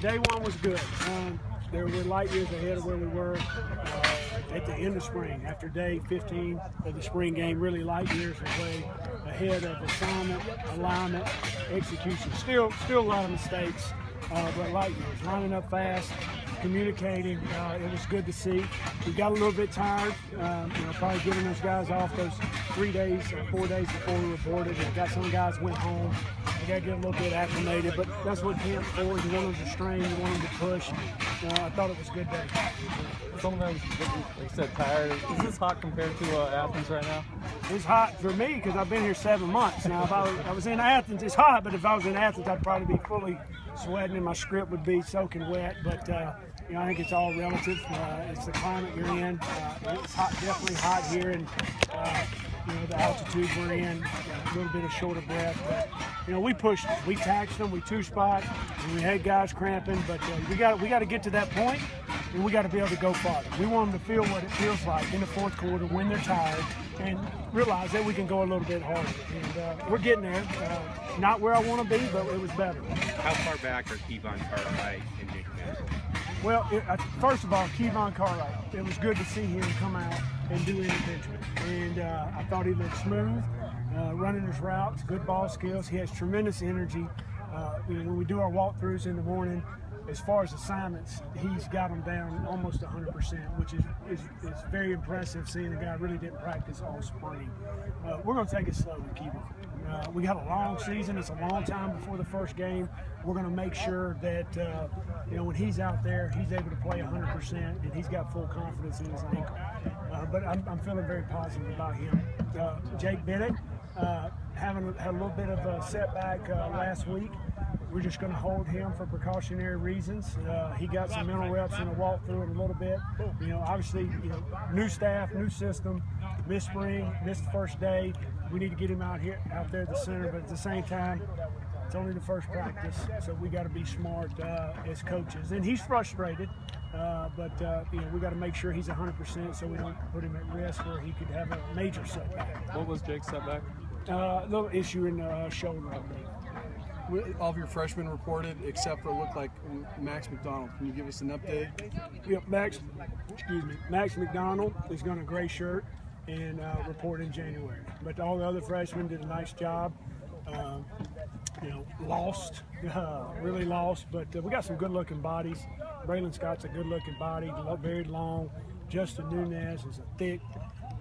day one was good. There were light years ahead of where we were at the end of spring. After day 15 of the spring game, really light years away ahead of assignment, alignment, execution. Still a lot of mistakes, but light years. Lining up fast, communicating. It was good to see. We got a little bit tired, probably giving those guys off those 3 days or 4 days before we reported. We got some guys went home. We got to get a little bit acclimated, but that's what camp's for. You want them to strain, you want them to push. I thought it was a good day. Some of them, like I said, tired. Is this hot compared to Athens right now? It's hot for me because I've been here 7 months. Now, if I was in Athens, it's hot, but if I was in Athens, I'd probably be fully sweating and my script would be soaking wet. But I think it's all relative. It's the climate you're in. It's hot, definitely hot here, and the altitude we're in, a little bit of shorter breath. But we pushed, we taxed them, we two-spot, and we had guys cramping. But we got to get to that point, and we got to be able to go farther. We want them to feel what it feels like in the fourth quarter when they're tired, and realize that we can go a little bit harder. And we're getting there. Not where I want to be, but it was better. How far back are Kevon Cartwright and Jake Mansell? Well, first of all, Kevon Cartwright, it was good to see him come out and do individual. And I thought he looked smooth, running his routes, good ball skills. He has tremendous energy. When we do our walkthroughs in the morning, as far as assignments, he's got them down almost 100%, which is very impressive, seeing a guy really didn't practice all spring. We're going to take it slow with Kevon. We got a long season. It's a long time before the first game. We're going to make sure that when he's out there, he's able to play 100%, and he's got full confidence in his ankle. But I'm feeling very positive about him. Jake Bennett had a little bit of a setback last week. We're just going to hold him for precautionary reasons. He got some mental reps in a walkthrough in a little bit. Obviously, new staff, new system, missed spring, missed the first day. We need to get him out there at the center, but at the same time, it's only the first practice, so we got to be smart as coaches. And he's frustrated, but we got to make sure he's 100% so we don't put him at risk where he could have a major setback. What was Jake's setback? A little issue in the shoulder, I believe. All of your freshmen reported, except for looked like Max McDonald. Can you give us an update? Yep, Max McDonald is going to gray shirt and report in January. But all the other freshmen did a nice job. Lost, really lost, but we got some good-looking bodies. Braylon Scott's a good-looking body, very long. Justin Nunez is a thick,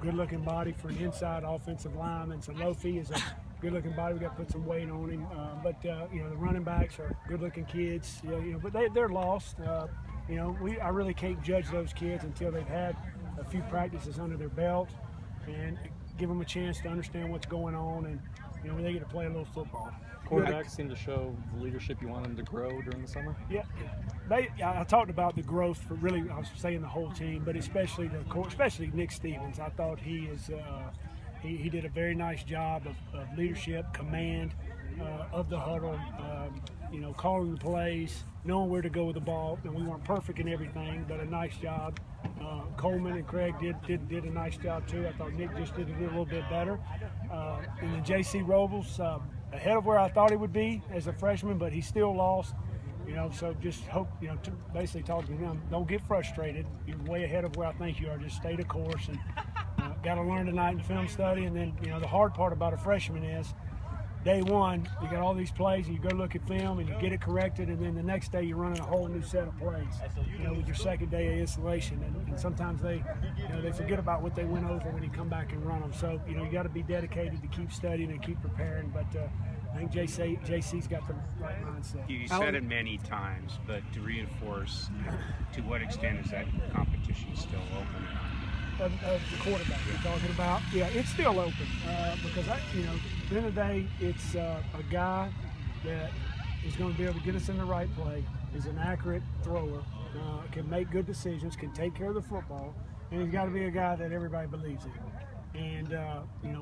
good-looking body for an inside offensive lineman. So Lofi is a good-looking body. We got to put some weight on him. But the running backs are good-looking kids. But they're lost. I really can't judge those kids until they've had a few practices under their belt and give them a chance to understand what's going on, and they get to play a little football. Quarterbacks seem to show the leadership you want them to grow during the summer. Yeah, I talked about the growth for really. I was saying the whole team, but especially Nick Stevens. I thought he did a very nice job of leadership, command of the huddle. Calling the plays, knowing where to go with the ball. And we weren't perfect in everything, but a nice job. Coleman and Craig did a nice job too. I thought Nick just did a little bit better. And then J.C. Robles, ahead of where I thought he would be as a freshman, but he still lost. So just hope, basically talking to him, don't get frustrated. You're way ahead of where I think you are. Just stay the course, and got to learn tonight in film study. And then, the hard part about a freshman is day one, you got all these plays, and you go look at film, and you get it corrected, and then the next day you're running a whole new set of plays, with your second day of installation. And sometimes they forget about what they went over when you come back and run them. So, you got to be dedicated to keep studying and keep preparing. But I think JC's got the right mindset. You said it many times, but to reinforce, to what extent is that competition still open? Of the quarterback we're talking about, yeah, it's still open because at the end of the day, it's a guy that is going to be able to get us in the right play, is an accurate thrower, can make good decisions, can take care of the football, and he's got to be a guy that everybody believes in. And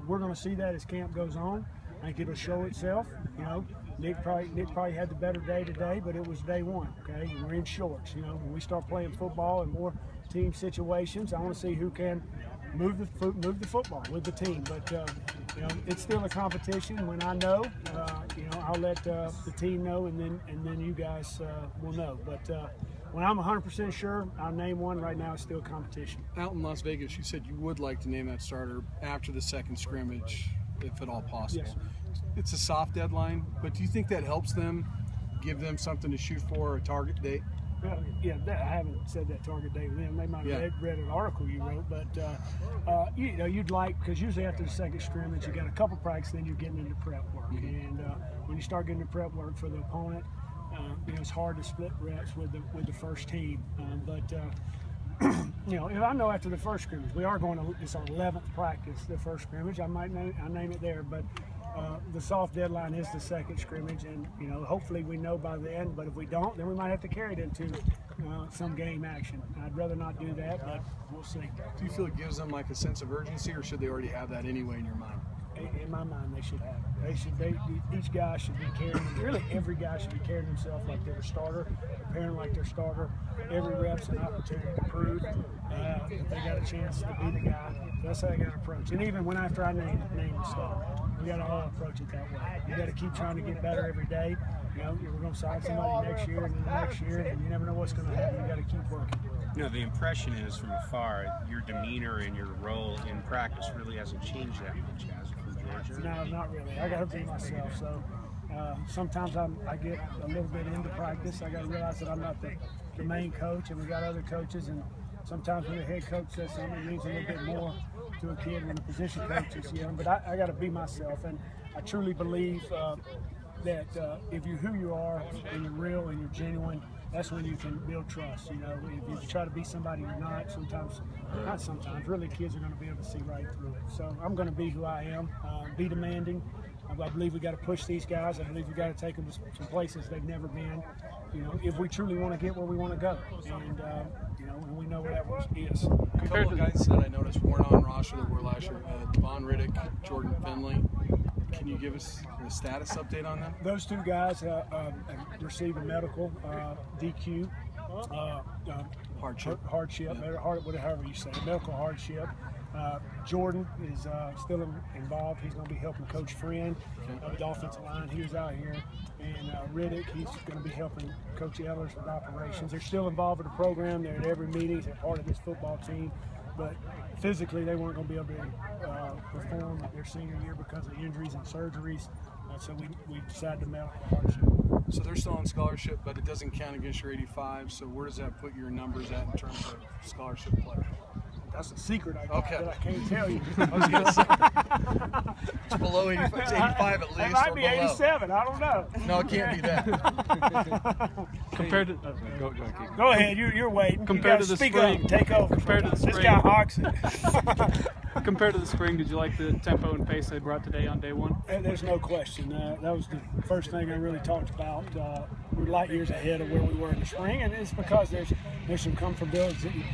we're going to see that as camp goes on. I think it'll show itself. Nick probably had the better day today, but it was day one. Okay, we're in shorts. When we start playing football and more team situations, I want to see who can move the football with the team. But you know, it's still a competition. When I know, you know, I'll let the team know, and then you guys will know. But when I'm 100% sure, I'll name one. Right now, it's still a competition. Out in Las Vegas, you said you would like to name that starter after the second scrimmage, if at all possible. Yes. It's a soft deadline, but do you think that helps them, give them something to shoot for, a target date? Well, yeah, I haven't said that target date with them. They might have read an article you wrote, but you know, you'd like, because usually after the second scrimmage, you got a couple practices, then you're getting into prep work, and when you start getting into prep work for the opponent, you know, it's hard to split reps with the first team. You know, if I know after the first scrimmage, we are going to, it's our 11th practice, the first scrimmage, I name it there, but the soft deadline is the second scrimmage, and you know, hopefully we know by then. But if we don't, then we might have to carry it into some game action. I'd rather not do that, but we'll see. Do you feel it gives them like a sense of urgency, or should they already have that anyway in your mind? In my mind, they should have it. Each guy should be carrying, really every guy should be carrying himself like they're a starter, preparing like they're a starter. Every rep's an opportunity to prove that they got a chance to be the guy. That's how I got to approach. And even when after I name the star, we got to all approach it that way. You got to keep trying to get better every day. You know, we're going to sign somebody next year and then the next year, and you never know what's going to happen. You got to keep working. You know, the impression is from afar, your demeanor and your role in practice really hasn't changed that much, has it, from Georgia? No, not really. I got to be myself. So sometimes I get a little bit into practice. I got to realize that I'm not the main coach, and we got other coaches. And sometimes when the head coach says something, it means a little bit more to a kid when the position coach is young. But I got to be myself, and I truly believe that if you're who you are and you're real and you're genuine, that's when you can build trust. You know, if you try to be somebody you're not, not sometimes, really kids are going to be able to see right through it. So I'm going to be who I am, be demanding. I believe we got to push these guys. I believe we got to take them to some places they've never been. You know, if we truly want to get where we want to go, and you know, and we know where that is. A couple of guys that I noticed weren't on roster that were last year: Devon Riddick, Jordan Finley. Can you give us a status update on them? Those two guys received a medical DQ, Hardship. However you say it, medical hardship. Jordan is still involved. He's going to be helping Coach Friend of the offensive line. He was out here. And Riddick, he's going to be helping Coach Ellers with operations. They're still involved with the program. They're at every meeting. They're part of this football team. But physically, they weren't going to be able to perform their senior year because of injuries and surgeries. So we decided to medical hardship. So they're still on scholarship, but it doesn't count against your 85. So where does that put your numbers at in terms of scholarship play? That's a secret I got that I can't tell you. I was going to say, it's below 85, it's 85 at least. It might be 87. I don't know. No, it can't be that. Compared to go ahead. You're waiting. Compared to the speak spring, up. Take over. Compared to the spring, this guy hawks it. Compared to the spring, did you like the tempo and pace they brought today on day one? There's no question. That was the first thing I really talked about. We're light years ahead of where we were in the spring, and it's because there's some comfortability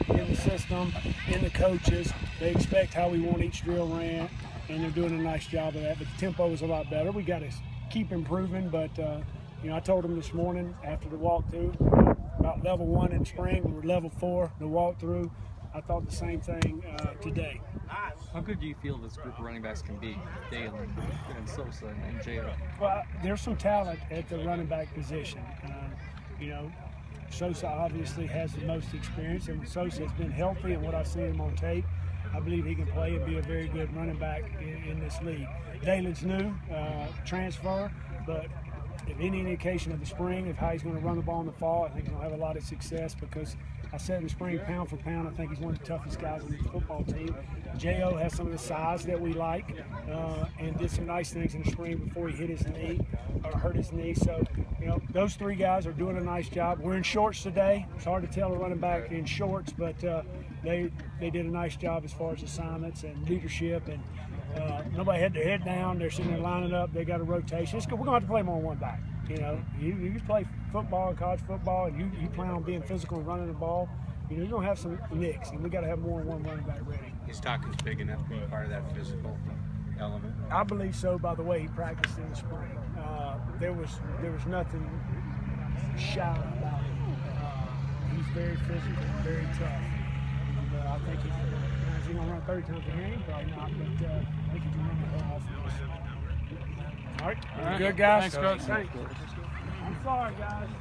in the system, in the coaches. They expect how we want each drill ran, and they're doing a nice job of that. But the tempo is a lot better. We got to keep improving, but you know, I told them this morning after the walkthrough about level 1 in spring. We were level 4 the walkthrough. I thought the same thing today. How good do you feel this group of running backs can be, Dalen and Sosa and J.O.? Well, there's some talent at the running back position. You know, Sosa obviously has the most experience, and when Sosa has been healthy and what I've seen him on tape, I believe he can play and be a very good running back in this league. Dalen's new, transfer, but if any indication of the spring of how he's going to run the ball in the fall, I think he's going to have a lot of success because I said in the spring, pound for pound, I think he's one of the toughest guys on the football team. J.O. has some of the size that we like and did some nice things in the spring before he hit his knee or hurt his knee. So, you know, those three guys are doing a nice job. We're in shorts today. It's hard to tell a running back in shorts, but they did a nice job as far as assignments and leadership, and nobody had their head down. They're sitting there lining up. They got a rotation. We're going to have to play more than one back. You know, you play football, college football, and you plan on being physical and running the ball. You know, you're going to have some nicks, and we got to have more than one running back ready. His talking's big enough to be part of that physical element. I believe so. By the way, he practiced in the spring. There was nothing shy about him. He's very physical, very tough. I think he can. Is he going to run 30 times a game? Probably not, but I think he can run the whole offense. All right. All right. Good, guys. Thanks, Coach. Thanks. I'm sorry, guys.